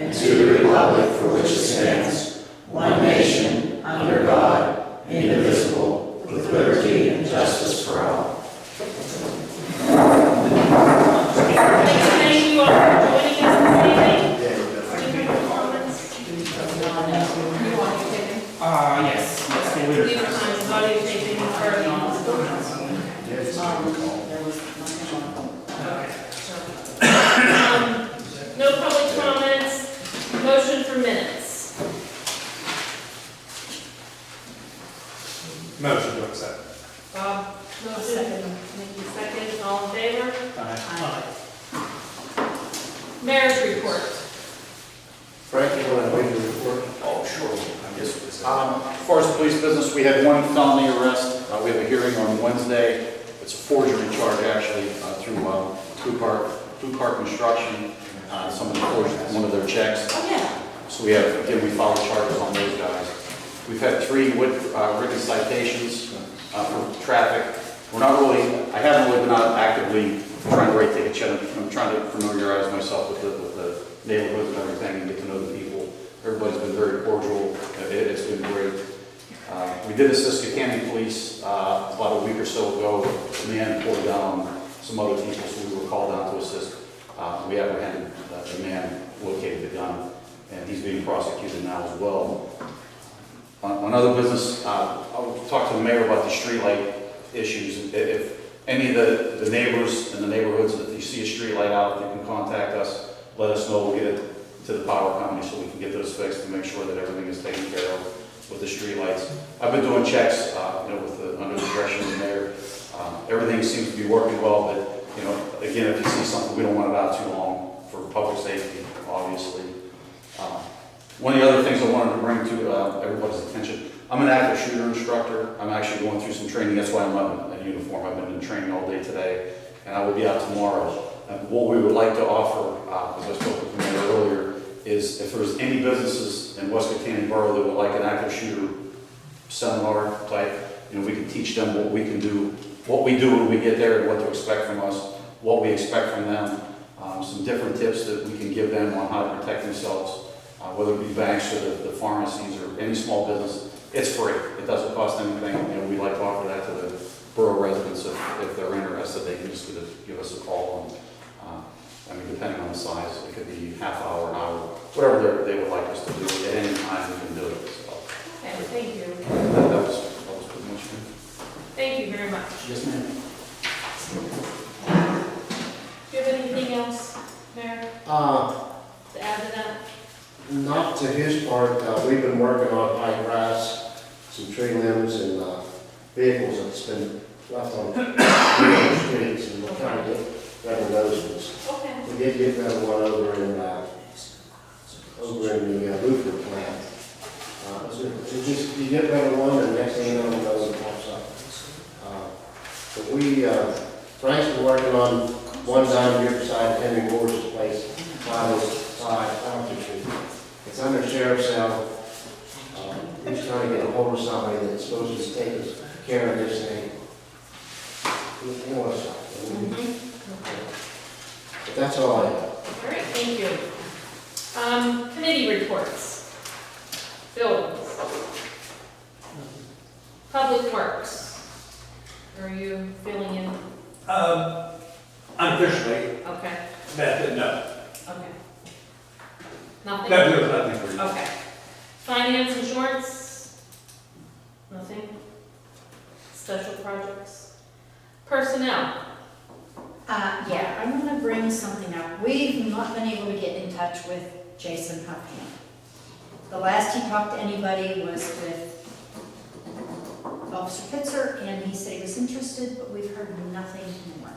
and to the republic for which it stands, one nation, under God, indivisible, with liberty and justice for all. Thank you all for joining us this evening. Any comments? Yes. Let's go with Leave it. times, audio taping, no public comments, motion for minutes. Motion to accept. Bob, motion. Nikki, second, all in favor? Aye. Mayor's report. Frank, you want to read the report? Oh, sure. I guess as far as the police business, we had one felony arrest. We have a hearing on Wednesday. It's a forgery charge, actually, through Blue Park Construction. Somebody forged one of their checks. Oh, yeah. So we have, again, we filed charges on those guys. We've had 3 written citations for traffic. We're not really, I haven't really been out actively trying to write tickets yet. I'm trying to familiarize myself with the neighborhoods and everything and get to know the people. Everybody's been very cordial. It's been great. We did assist the county police about a week or so ago. The man pulled down some other people, so we were called down to assist. We apprehended the man, located the gun, and he's being prosecuted now as well. On other business, I'll talk to the mayor about the streetlight issues. If any of the neighbors in the neighborhoods, if you see a streetlight out, you can contact us. Let us know. We'll get it to the power company so we can get those fixed to make sure that everything is taken care of with the streetlights. I've been doing checks, under the direction of the mayor. Everything seems to be working well, but again, if you see something, we don't want it out too long for public safety, obviously. One of the other things I wanted to bring to everybody's attention, I'm an active shooter instructor. I'm actually going through some training. That's why I'm not in uniform. I've been in training all day today, and I will be out tomorrow. And what we would like to offer, as I spoke with the mayor earlier, is if there's any businesses in West County Borough that would like an active shooter seminar type, we can teach them what we can do, what we do when we get there and what to expect from us, what we expect from them, some different tips that we can give them on how to protect themselves, whether it be banks or the pharmacies or any small business. It's free. It doesn't cost anything. We'd like to offer that to the borough residents if they're interested. They can just give us a call. And, depending on the size, it could be half hour, an hour, whatever they would like us to do. At any time, we can do it. So, Okay, thank you. that was pretty much it. Thank you very much. Yes, ma'am. Do you have anything else, Mayor, to add to that? Not to his part. We've been working on high grass, some tree limbs and vehicles that's been left on the streets, and we're trying to get rid of those ones. Okay. We did get rid of one over in the Luther plant. You get rid of one, and the next thing you know, another one pops up. But Frank's been working on one down here beside Henry Moore's place, 505 Fountain Street. It's under sheriff's sale. He's trying to get a hold of somebody that's supposed to take care of this thing. He wants something. But that's all I have. All right, thank you. Committee reports. Buildings. Public Works. Are you filling in? Unofficially, Okay, no. okay. Nothing? No, there's nothing for you. Okay. Finance, insurance? Nothing? Special projects? Personnel? Yeah, I'm gonna bring something up. We've not been able to get in touch with Jason Huffman. The last he talked to anybody was with Officer Pitzer, and he said he was interested, but we've heard nothing more.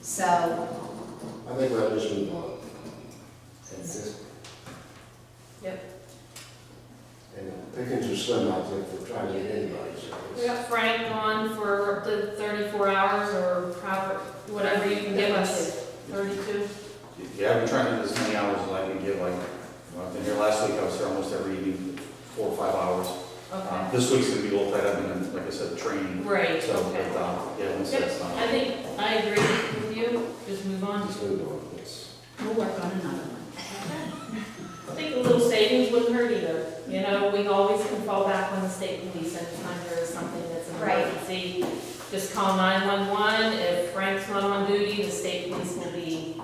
So, I think we'll just move on. Yep. And pickings are slim out there for trying to get anybody. We got Frank on for up to 34 hours or however, whatever you can give us. 32? Yeah, I've been trying to get as many hours as I can give. I've been here last week. I was here almost every evening, 4 or 5 hours. Okay. This week's gonna be a little tight. I've been in, like I said, training. Right, So, okay. yeah, once Yep, that's done. I think I agree with you. Just move on. Just move on, yes. we'll work on another one. Okay. state, just call 911. If Frank's not on duty, the state police will be,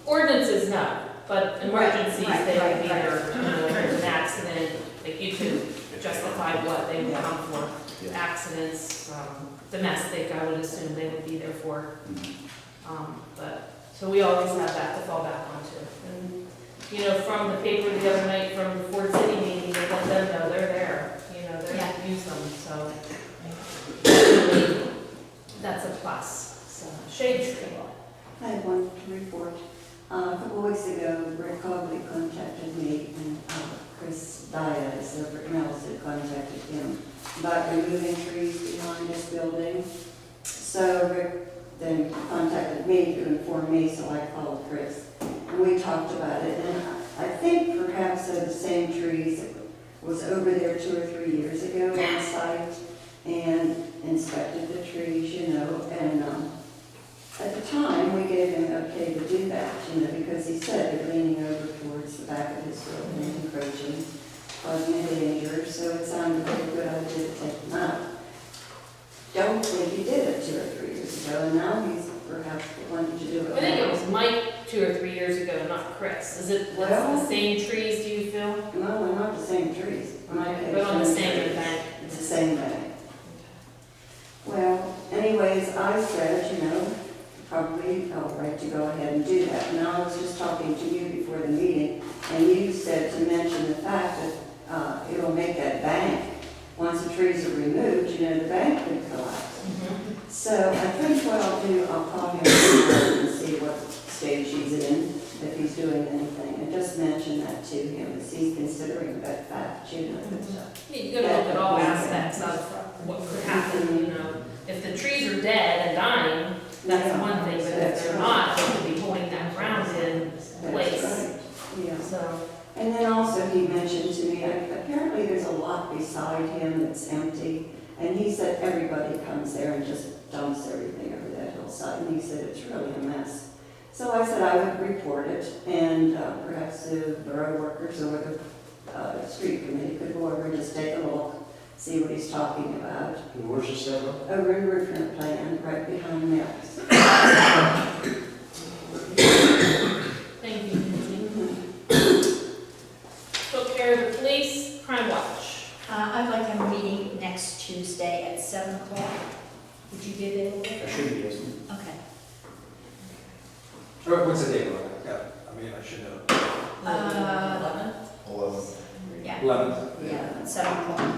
ordinances, no, but emergencies, Right, they right, would be right. there, there's an accident, like you could justify what they would come for. Yeah. Accidents, domestic, I would assume they would be there for. But, so we always have that to fall back onto. And, you know, from the paper the other night, from the Ford City meeting, they let them know they're there, you know, they're Yeah. gonna use them, so. That's a plus, so, shade tree. I have one to report. A couple weeks ago, Rick Cogley contacted me, and Chris Diaz over at Mel's had contacted him about removing trees behind this building. So Rick then contacted me to inform me, so I called Chris. And we talked about it, and I think perhaps they're the same trees that was over there 2 or 3 years ago on site and inspected the trees, you know, and at the time, we gave him okay to do that, you know, because he said they're leaning over towards the back of his building, encroaching, causing a danger, so it sounded like a good idea to take them out. Don't think he did it 2 or 3 years ago, and now he's perhaps wanting to do it. I think it now. was Mike 2 or 3 years ago, not Chris. Is it Well- the same trees, do you feel? No, they're not the same trees. Okay, but on the same bank. It's the same bank. Well, anyways, I said, you know, probably all right to go ahead and do that. Now, I was just talking to you before the meeting, and you said to mention the fact that it'll make that bank, once the trees are removed, you know, the bank could collapse. So I think what I'll do, I'll call him and see what stage he's in, if he's doing anything, and just mention that to him, as he's considering that fact, you know. Yeah, you gotta look at all aspects of what could happen, you know. If the trees are dead and dying, that's Yeah, one thing, but if that's they're right. not, they could be holding that ground in That's place. right, yeah. So, And then also he mentioned to me, apparently there's a lot beside him that's empty, and he said everybody comes there and just dumps everything over that hillside, and he said it's really a mess. So I said I would report it, and perhaps the borough workers or the street committee could go over and just take a look, see what he's talking about. And where's this at? Over in Roofing Plan, right behind Mills. thank you, Nancy. Took care of the police, crime watch. I'd like to have a meeting next Tuesday at 7 o'clock. Would you be available? I should be, isn't it? Okay. Or what's the date on it? Yeah, I mean, I should know. 11? Yeah, 11th? yeah, at 7 o'clock.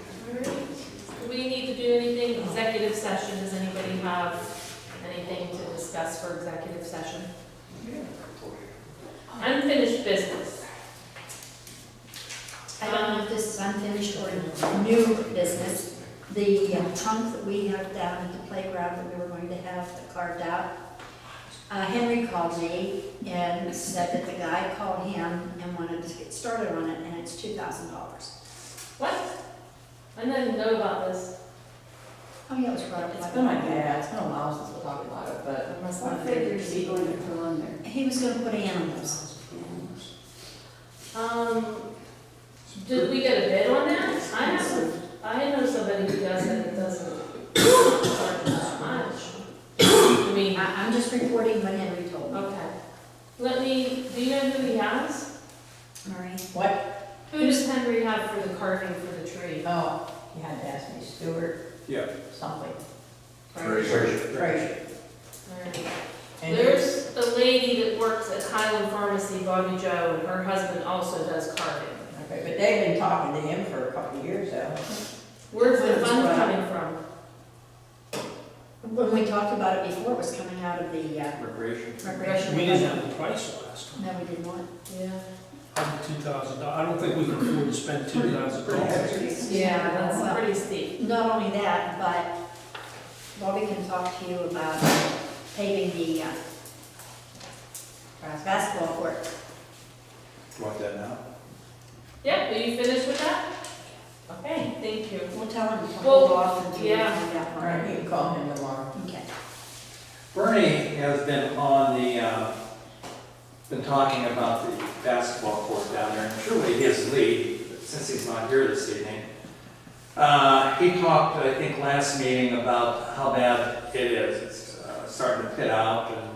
Do we need to do anything, executive session, does anybody have anything to discuss for executive session? Unfinished business. I don't know if this is unfinished or new business. The trunk that we have down at the playground that we were going to have carved out, Henry called me and said that the guy called him and wanted to get started on it, and it's $2,000. What? I didn't know about this. Oh, yeah, it was brought up. It's been like, yeah, it's been a while since we talked about it, but I must What not figure be. is he going to put on there? He was gonna put animals. Did we get a bid on that? I know somebody who does it, it doesn't charge that much. I mean, I'm just reporting what Henry told me. okay. Do you know who he has? Marie? what? Who does Henry have for the carving for the tree? Oh, you had to ask me, Stewart, Yeah. something. Frazier. Frazier. Alright. And There's a lady that works at Highland Pharmacy, Bobby Joe, and her husband also does carving. Okay, but they've been talking to him for a couple of years though. Where's the That's fund right. coming from? When we talked about it before, it was coming out of the Recreation. recreation. We didn't have the price last time, No, we did not. Yeah. $2,000. I don't think we can afford to spend $2,000. Yeah, that's Well, pretty steep. Not only that, but Bobby can talk to you about paving the basketball court. You want that now? Yeah, are you finished with that? Okay, thank you. We'll tell him to Well, hold off until we yeah. find out. All right, you can call him tomorrow. Okay. Bernie has been on the, been talking about the basketball court down there, and truly his lead, since he's not here this evening. He talked, I think, last meeting about how bad it is. It's starting to pit out, and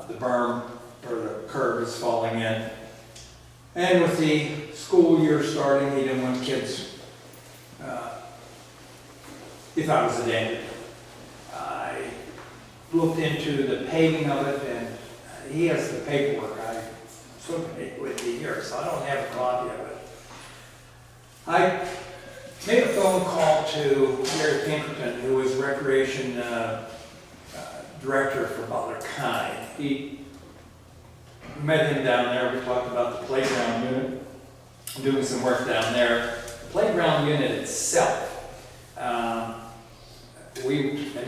the berm or the curb is falling in. And with the school year starting, he didn't want kids, he thought it was a danger. I looked into the paving of it, and he has the paperwork. I took it with me here, so I don't have a copy of it. I made a phone call to Gary Pinkerton, who is Recreation Director for Butler County. He met him down there. We talked about the playground unit, doing some work down there. The playground unit itself, and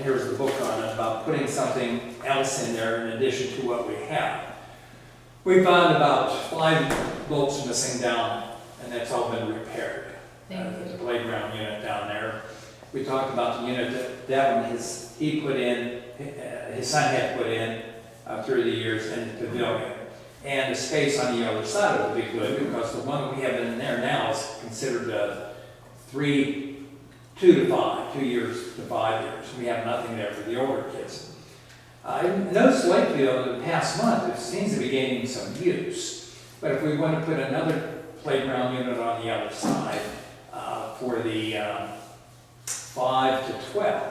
here's the book on it, about putting something else in there in addition to what we have. We found about 5 bolts missing down, and that's all been repaired. There's a playground unit down there. We talked about the unit that one he put in, his son had put in through the years in the pavilion. And the space on the other side of it would be good, because the one that we have in there now is considered 2 years to 5 years. We have nothing there for the older kids. I noticed lately, over the past month, it seems to be gaining some use. But if we want to put another playground unit on the other side for the 5 to 12,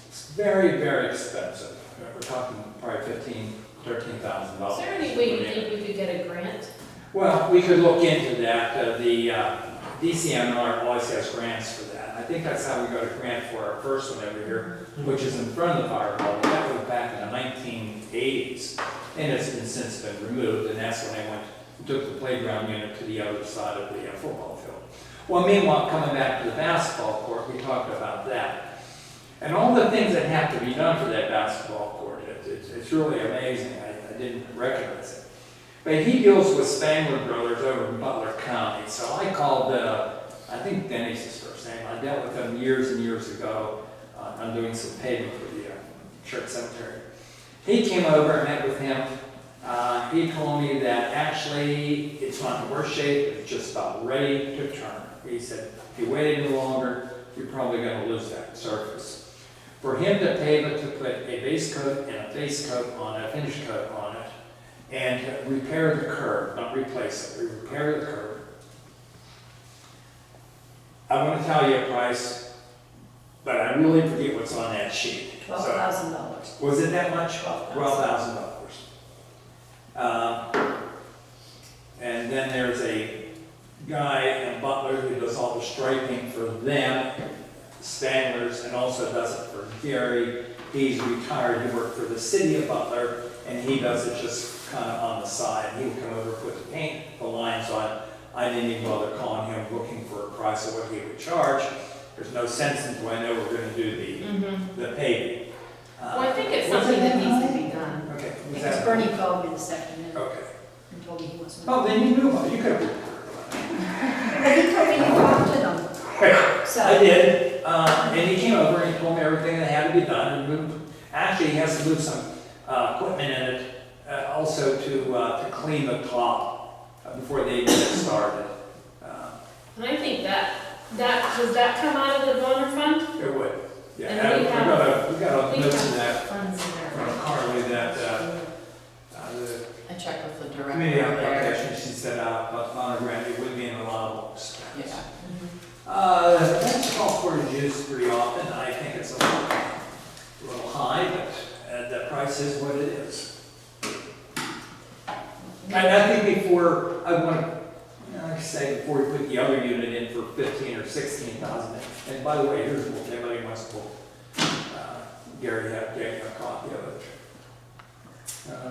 it's very, very expensive. We're talking probably $13,000. Is there any way you think we could get a grant? Well, we could look into that. The DCMR always has grants for that. I think that's how we got a grant for our first one every year, which is in front of the fire hall. That was back in the 1980s, and it's since been removed, and that's when they took the playground unit to the other side of the football field. Well, meanwhile, coming back to the basketball court, we talked about that. And all the things that have to be done for that basketball court, it's really amazing. I didn't recognize it. But he deals with Spangler Brothers over in Butler County. So I called, I think Denny's his first name. I dealt with them years and years ago on doing some paving for the church cemetery. He came over and met with him. He told me that actually it's not in worse shape, it's just about ready to turn. He said, if you wait any longer, you're probably going to lose that surface. For him to pave it, to put a base coat and a face coat on it, a finish coat on it, and to repair the curb, not replace it, repair the curb. I want to tell you a price, but I really forget what's on that sheet. $12,000. Was it that much? $12,000. And then there's a guy in Butler who does all the striping for them, Stanglers, and also does it for Gary. He's retired. He worked for the city of Butler, and he does it just kind of on the side. He would come over, put the paint, the lines on. I didn't even bother calling him, looking for a price of what he would charge. There's no sense until I know we're going to do the paving. Well, I think it's something that needs to be done. Okay. was Because that- Bernie called me this afternoon Okay. and told me he wants to. Oh, then you knew about it. You could have reported But he told me you talked to them. I So, did, and he came over and he told me everything that had to be done, and moved, actually, he has to move some equipment in it, also to clean the top before they even get started. And I think does that come out of the donor fund? It would, yeah. And we we got a We note in have that funds in from there. Carly that the I checked with the committee director there. application she set out, but on a grant, it would be an allowable expense. Yeah. That's golf course is used pretty often. I think it's a little high, but the price is what it is. And I think before, I want to say before we put the other unit in for 15 or 16,000. And by the way, here's what everybody wants to, Gary gave a copy of it.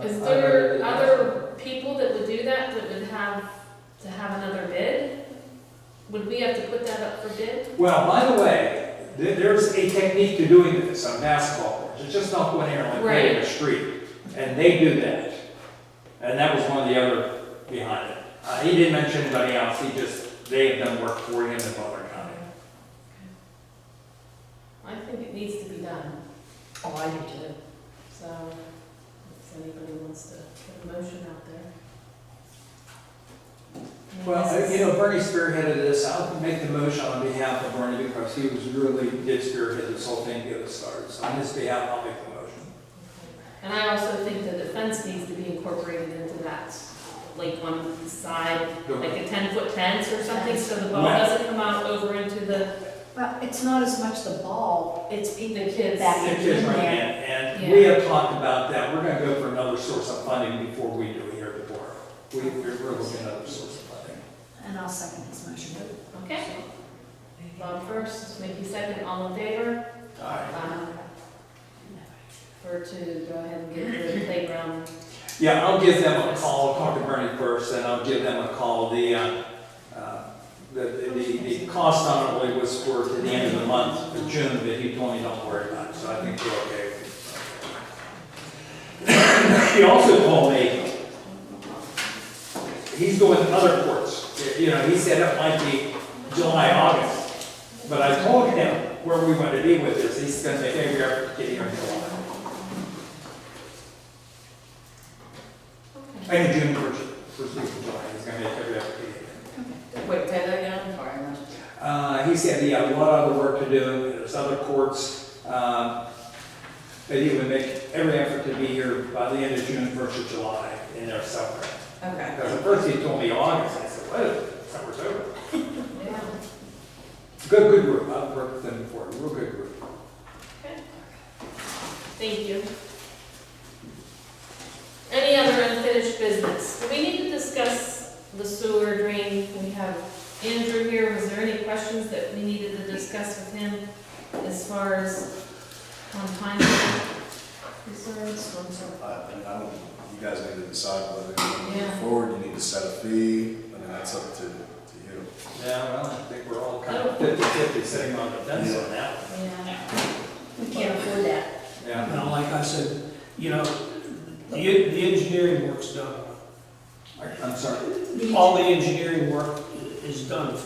Is there other people that would do that would have to have another bid? Would we have to put that up for bid? Well, by the way, there's a technique to doing this on basketball courts. It's just not going here and like paving a street. And they do that. And that was one of the other behind it. He didn't mention anybody else. They have done work for him in Butler County. I think it needs to be done. oh, I do too. So if anybody wants to put a motion out there. Well, you know, Bernie spearheaded this. I'll make the motion on behalf of Bernie because he was really did spearhead this whole thing to get it started. So on his behalf, I'll make the motion. And I also think that the fence needs to be incorporated into that, like one side, like a 10-foot fence or something, so the ball doesn't come out over into the, Well, it's not as much the ball, it's people The kids. back The in kids right in, there. and we have talked about that. We're gonna go for another source of funding before we do it here at the board. We're looking at another source of funding. And I'll second his motion. okay? Bob first, Mickey second, all in favor? For to go ahead and get the playground. Yeah, I'll give them a call, talk to Bernie first, and I'll give them a call. The cost on it was for to the end of the month, of June, but he told me don't worry about it, so I think we're okay. He also told me he's doing other courts. You know, he said it might be July, August, but I told him where we want to be with this. He's going to make every effort to get here in July. And June first week of July, he's going to make every effort to get here. Wait, say that again, I'm sorry. He said he had a lot of other work to do, there's other courts, but he would make every effort to be here by the end of June, 1st of July, in their summer. Okay. Because at first he told me August, I said, what, summer's over. Yeah. Good group, I've worked with them before, real good group. Okay. Thank you. Any other unfinished business? Do we need to discuss the sewer drain? We have Andrew here. Was there any questions that we needed to discuss with him as far as on time concerns? And I don't, you guys need to decide whether you want to Yeah. move forward, you need to set a fee, and that's up to you. Yeah, well, I think we're all kind of 50-50 sitting on the fence on that. Yeah. We can't afford that. Yeah. Now, like I said, you know, the engineering work's done. I'm sorry. All the engineering work is done,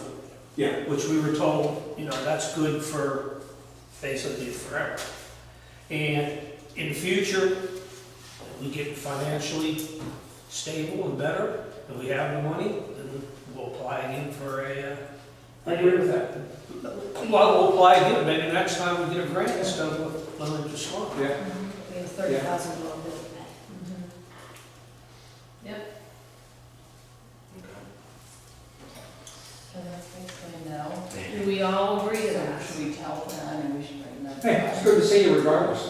Yeah. which we were told, you know, that's good for basically forever. And in the future, if we get financially stable and better, and we have the money, then we'll apply again for a, I agree with that. well, we'll apply again, maybe next time we get a grant instead of low interest loan. Yeah. We have $30,000 bill to pay. Yep. So that's basically no. Do we all agree to that? Should we tell them and we should bring them? Hey, it's good to see you regardless.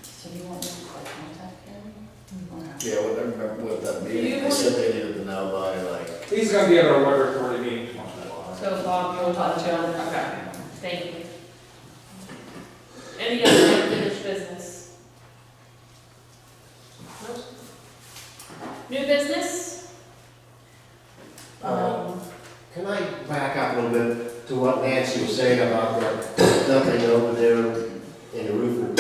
So do you want me to contact him? Yeah, well, I remember with that Do you meeting, they want- said they needed to know by like. He's gonna be at our water authority meeting tomorrow. So Bob, you'll talk to him. Okay. Thank you. Any other unfinished business? Nope. New business? Can I back up a little bit to what Nancy was saying about the dumping over there in the roof and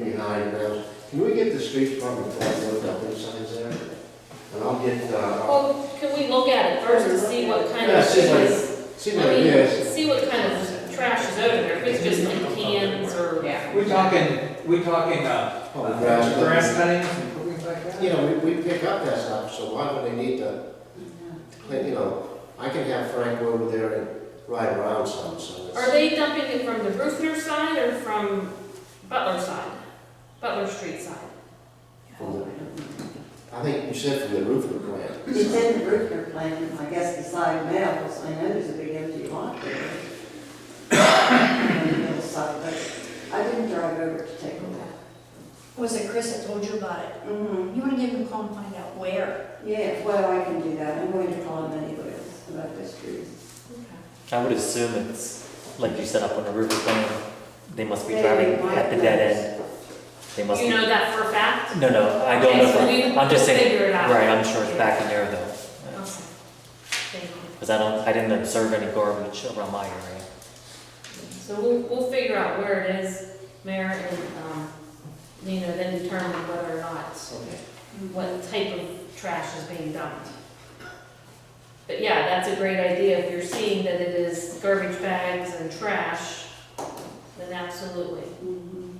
in behind now? Can we get the street department to put dumping signs there? And I'll get, Well, can we look at it first and see what kind Yeah, of see what- is, see I what it mean, is. see what kind of trash is over there, if it's just like cans or. Yeah. We talking, grass cuttings and things like that? You know, we pick up that stuff, so why would they need to, you know, I can have Frank go over there and ride around some, so it's. Are they dumping it from the Rufner side or from Butler side? Butler Street side? I think you said from the roof of the plant. It's in the Bruckner plant, I guess beside Mel's, I know there's a big empty lot there. On the hillside, but I didn't drive over to take a look. Was it Chris that told you about it? Mm-hmm. You want to give him a call and find out where? Yeah, well, I can do that, I'm going to call him anyways about this trees. Okay. I would assume it's, like you said, up on the river plane. They must be They driving might at the know. dead end. They must You be. know that for a fact? No, no, I don't Okay, know. so For, I'm just we'll saying. figure it out. Right, I'm sure it's back in there though. Okay. Thank you. Because I didn't observe any garbage around my area. So we'll figure out where it is, Mayor, and, then determine whether or not, what type of trash is being dumped. But yeah, that's a great idea. If you're seeing that it is garbage bags and trash, then absolutely. Mhm.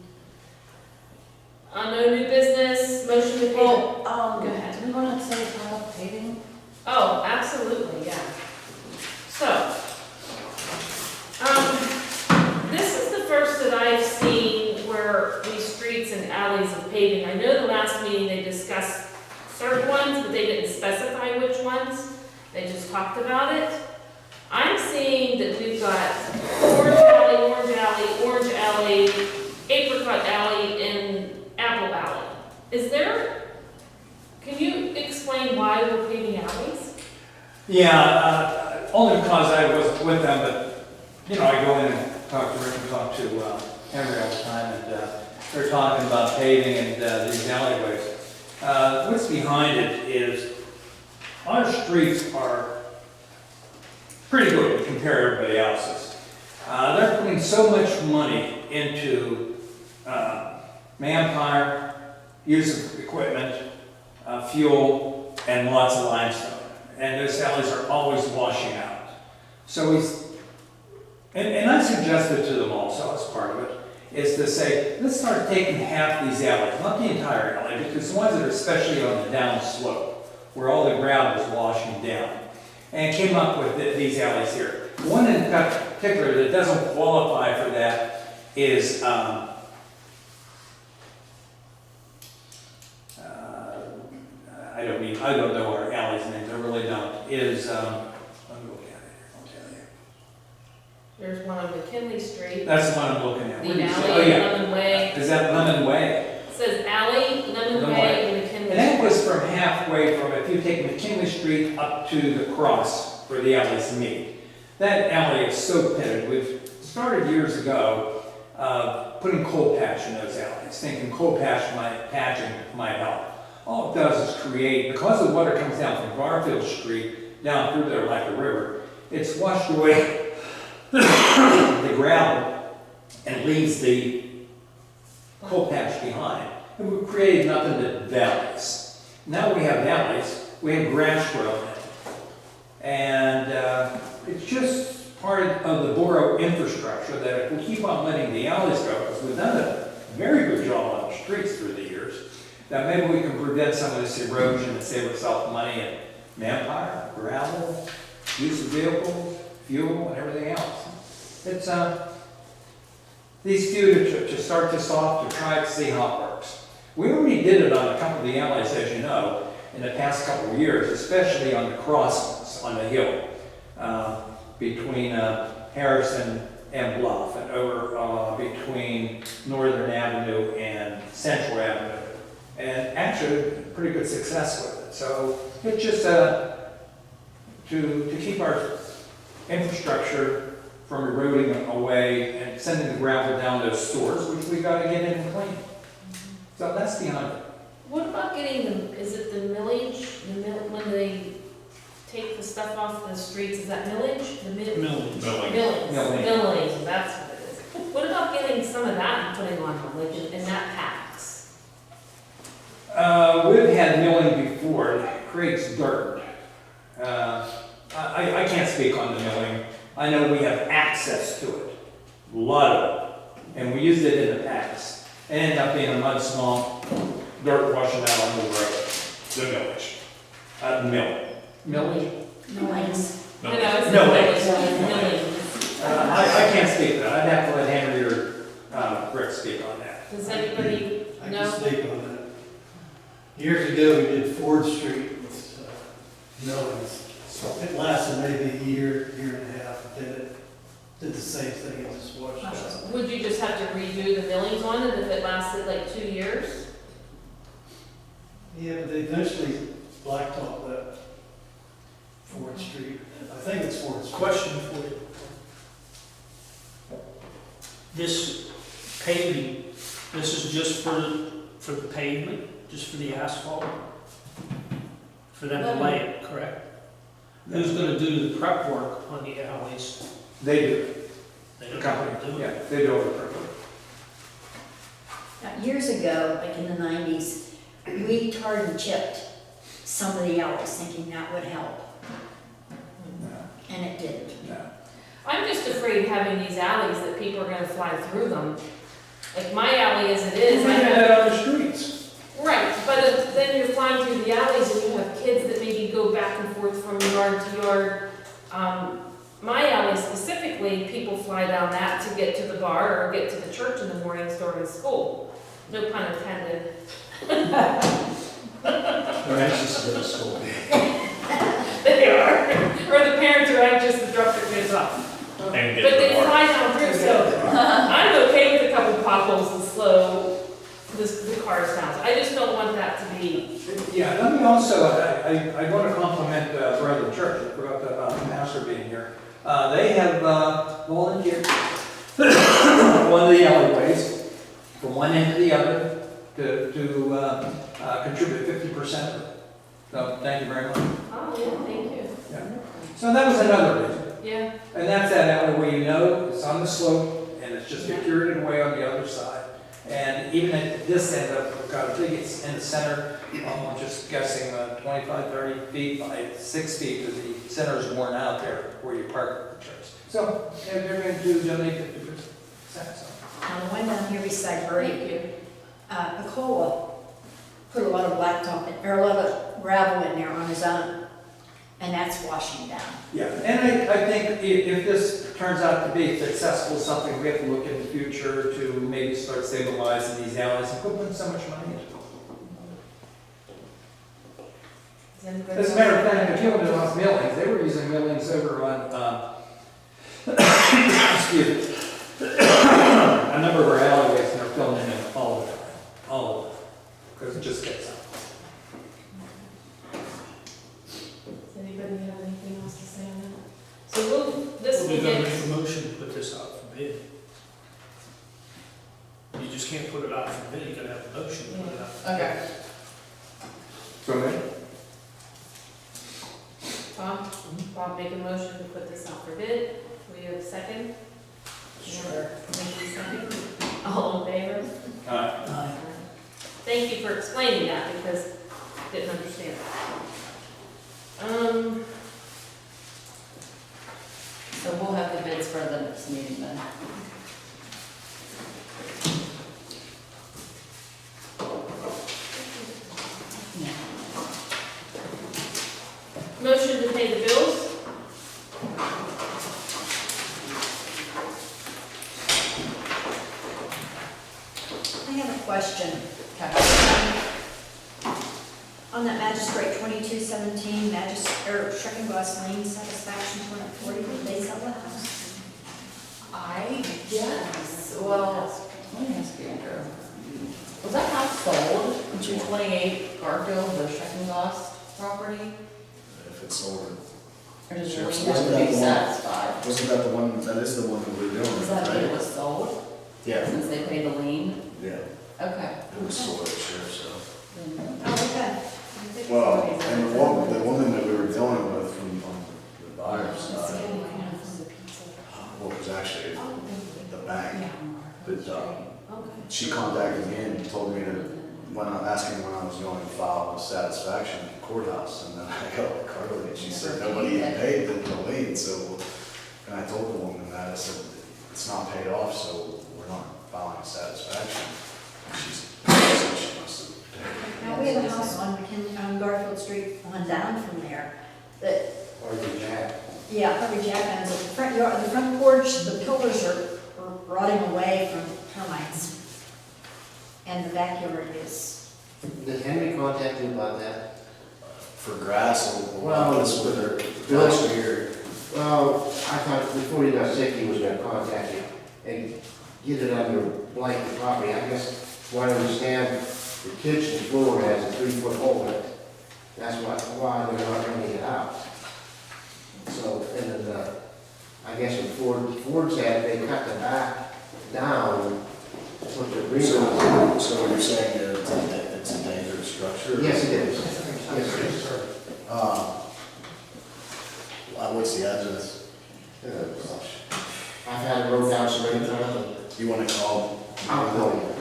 No new business, motion to pay. Well, Go ahead. do we want to say about paving? Oh, absolutely, yeah. So, this is the first that I've seen where these streets and alleys of paving. I know the last meeting they discussed certain ones, but they didn't specify which ones. They just talked about it. I'm seeing that we've got Orange Alley, Orange Alley, Orange Alley, Apricot Alley, and Apple Alley. Can you explain why we're paving alleys? Yeah, only because I was with them, but, you know, I go in and talk to Rick and talk to Henry all the time, and they're talking about paving and these alleyways. What's behind it is our streets are pretty good compared to everybody else's. They're putting so much money into manpower, use of equipment, fuel, and lots of limestone. And those alleys are always washing out. So and I suggested to them also, as part of it, is to say, let's start taking half these alleys, not the entire alley, because the ones that are especially on the down slope, where all the ground is washing down, and came up with these alleys here. One in particular that doesn't qualify for that is I don't know our alley's names, I really don't, is, let me look at it here, I'll tell you. There's one on McKinley Street, That's the one I'm looking at. the Where do you say- alley, Oh, yeah. Lemon Way. Is that Lemon Way? It says alley, Lemon Lemon Way, and McKinley. And that Street. was from halfway from, if you take McKinley Street up to the cross where the alleys meet. That alley is so pitted. We've started years ago putting coal patch in those alleys, thinking coal patching might help. All it does is create, because the water comes down from Garfield Street down through there like a river, it's washed away the gravel and leaves the coal patch behind. And we've created nothing but valleys. Now we have valleys, we have grass growing in it. And it's just part of the borough infrastructure that if we keep on letting the alleys go, because we've done a very good job on the streets through the years, that maybe we can prevent some of this erosion and save ourselves money and manpower, gravel, use of vehicles, fuel, and everything else. It's these few to start this off, to try to see how it works. We already did it on a couple of the alleys, as you know, in the past couple of years, especially on the crossings on the hill between Harrison and Bluff, and over between Northern Avenue and Central Avenue. And actually, pretty good success with it. So it's just to keep our infrastructure from eroding away and sending the gravel down those stores, which we got to get in and clean. So that's behind it. What about getting is it the millage, when they take the stuff off the streets, is that millage? The Millions. Millage, that's what it is. What about getting some of that and putting on them, like in that packs? We've had milling before, it creates dirt. I can't speak on the milling. I know we have access to it, a lot of it, and we used it in the past. It ended up being a mud swamp, dirt washing out on the road, the millage. Millage? Noise. I know, it's No, millage. I can't speak to that. I'd have to let Henry or Rick speak on that. Does anybody I know? can speak on that. Years ago, we did Ford Street with millings. It lasted maybe a year, year and a half, then it did the same thing, it just washed out. Would you just have to redo the millings on it if it lasted like 2 years? Yeah, but they eventually blacktopped that Ford Street. I think it's Ford Street. Question for you. This paving, this is just for the pavement, just for the asphalt? For them to lay it, correct? Who's gonna do the prep work on the alleys? They do. They The don't company, do it. yeah, they do all the prep work. Now, years ago, like in the 90s, we tarred and chipped some of the alleys thinking that would help, and it didn't. No. I'm just afraid having these alleys that people are gonna fly through them. Like my alley as it You is, I have have, that on the streets. right, but then you're flying through the alleys and you have kids that maybe go back and forth from yard to yard. My alley specifically, people fly down that to get to the bar or get to the church in the mornings during school. No pun intended. They're anxious to go to school. They are. Or the parents are anxious to drop their kids off. But they fly down through, so I'm okay with a couple potholes and slow the cars down. So I just don't want that to be, Yeah, let me also, I want to compliment Brethren Church, I forgot about the pastor being here. They have volunteered one of the alleyways from one end to the other to contribute 50% of it. So thank you very much. oh, yeah, thank you. Yeah. So that was another reason. Yeah, And that's that alley where you know it's on the slope and it's just deteriorated away on the other side. And even at this end of, I think it's in the center, I'm just guessing 25, 30 feet by 6 feet, because the center is worn out there where you park the church. So yeah, they're going to donate 50%. So. Now, the one down here beside thank Birdie, you. Nicola put a lot of blacktop, or a lot of gravel in there on his own, and that's washing down. Yeah, and I think if this turns out to be successful, something we have to look in the future to maybe start stabilizing these alleys and put so much money into it. Is anybody As a matter of fact, if you look at off millings, they were using millings over on, excuse me, a number of our alleyways, and they're filling in all of it, because it just gets out. Does anybody have anything else to say on that? So this will We're gonna get, make a motion to put this out for bid. You just can't put it out for bid, you gotta have a motion to put it out. for bid. okay. So, Bob make a motion to put this out for bid. We have a second? Sure. Nikki, second. All in favor? Aye. Thank you for explaining that, because I didn't understand that. So we'll have the bids for the next meeting then. Motion to pay the bills? I have a question. On that magistrate 2217, Schreckenglass Lane satisfaction 240, did they sell the house? I guess, well, let me ask you, Andrew. Was that house sold in 228 Garfield, the Schreckenglass property? If it's sold. Or does Sure, the so lien have wasn't to that be the one- satisfied? Wasn't that the one, that is the one that we're doing, Is that when it right? was sold, Yeah, since they paid the lien? yeah, Okay. it was sold at sheriff, so. Oh, okay. Well, and the woman that we were dealing with from the buyer's side, well, it was actually the bank, but she contacted me and told me that when I asked me when I was going to file a satisfaction at the courthouse, and then I got Carly, and she said nobody even paid the lien, so, and I told the woman that, I said, it's not paid off, so we're not filing a satisfaction. And she said she must have taken Now, we have a house on Garfield Street on down from there that, Harvey Jack. yeah, Harvey Jack owns it. The front yard, the front porch, the pillars are rotting away from termites. And the backyard is, Did Henry contact you about that? for grass or Well, this with her Bill- last year. Well, I thought before he got sick, he was gonna contact you and get it under blanket property. I guess, what I understand, the kitchen floor has a 3-foot hole in it. That's why they're not renting it out. So, and then, I guess when Ford said they cut the back down, put the reason. So what you're saying is it's a dangerous structure? Yes, it is. Yes, it is. What's the address? Gosh. I've had it wrote down so many times. You wanna call? I'll call you.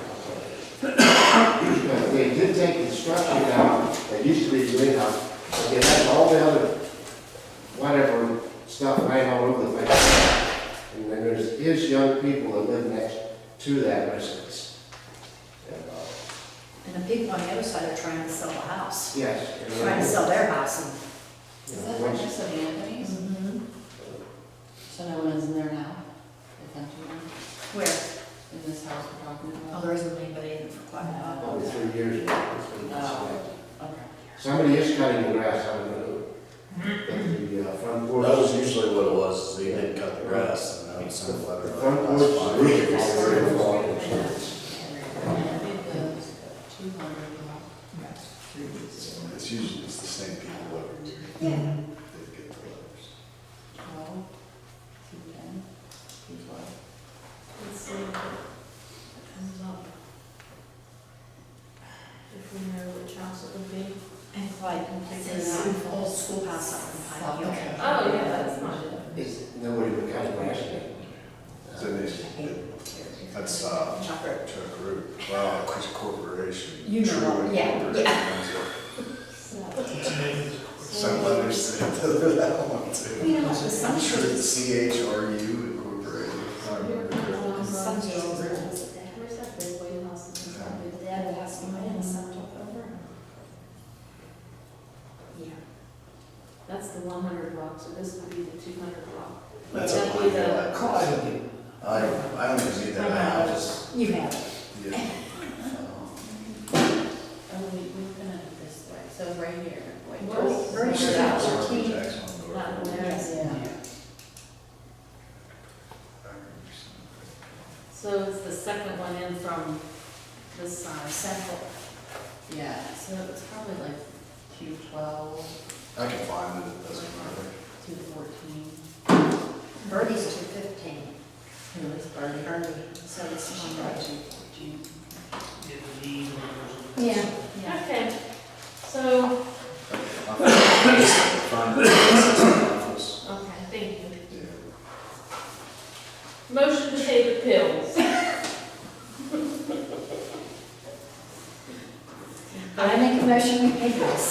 They did take the structure down, that used to be the greenhouse, but they had all the other, whatever, stuff right all over the place. And then there's young people that live next to that residence. And the people on the other side are trying to sell the house, Yes. and trying to sell their house. Is that right next to the Anthony's? So no one is in there now? It's empty now? Where? In this house we're talking Oh, about? there isn't anybody in it for quite a while. Probably 3 years now. It's been Oh, dismantled. okay. Somebody is cutting the grass out of the front porch. That was usually what it was, is they didn't cut the grass, and now it's kind of The like. front porch is really Maybe falling. the 200 block. It's usually, it's the same people that. Yeah. They get the letters. 12, 210, 212. Let's see if it comes up. If we know which house it would be. And Clyde, it's an old schoolhouse up in Pine Hill. Oh, yeah, that's not it. Nobody would cut the grass there. So that's, Chuck Root, well, it's a corporation. You know, True yeah, Incorporated yeah. owns it. So, Some letters say that one too. you know, the sun I'm sure it's shows. CHRU Incorporated. I don't remember. The sun shows. Where's that big white house? The dad passed away and the son took over. Yeah. That's the 100 block, so this would be the 200 block. That's Would a that Pine be the- Hill address. I don't even need that now, just, You have it. yeah. Oh, we're gonna do this way, so right here. Wait, Where's- Very where's sure that? that's 14. That one there. Yeah. So it's the second one in from this side. Central. Yeah, so it's probably like 212, I can find it, it doesn't matter. 214. Birdie's 215. Who is Bertie? Birdie, so it's She's not got right. 214. Yeah, yeah. Okay, so, Find it. Office. okay, thank you. Yeah. Motion to pay the bills. I make a motion, we pay this.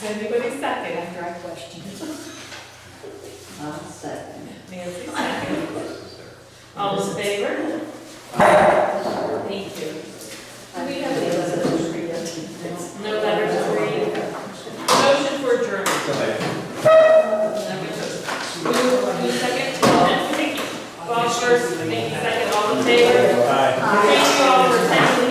Does anybody second? After I question. Second. Nancy second. All in favor? Thank you. Do we have any letters to read? No letters to read. Motion for adjournment. Who second? Bob first, Nikki second, all in favor? Aye. Thank you all for attending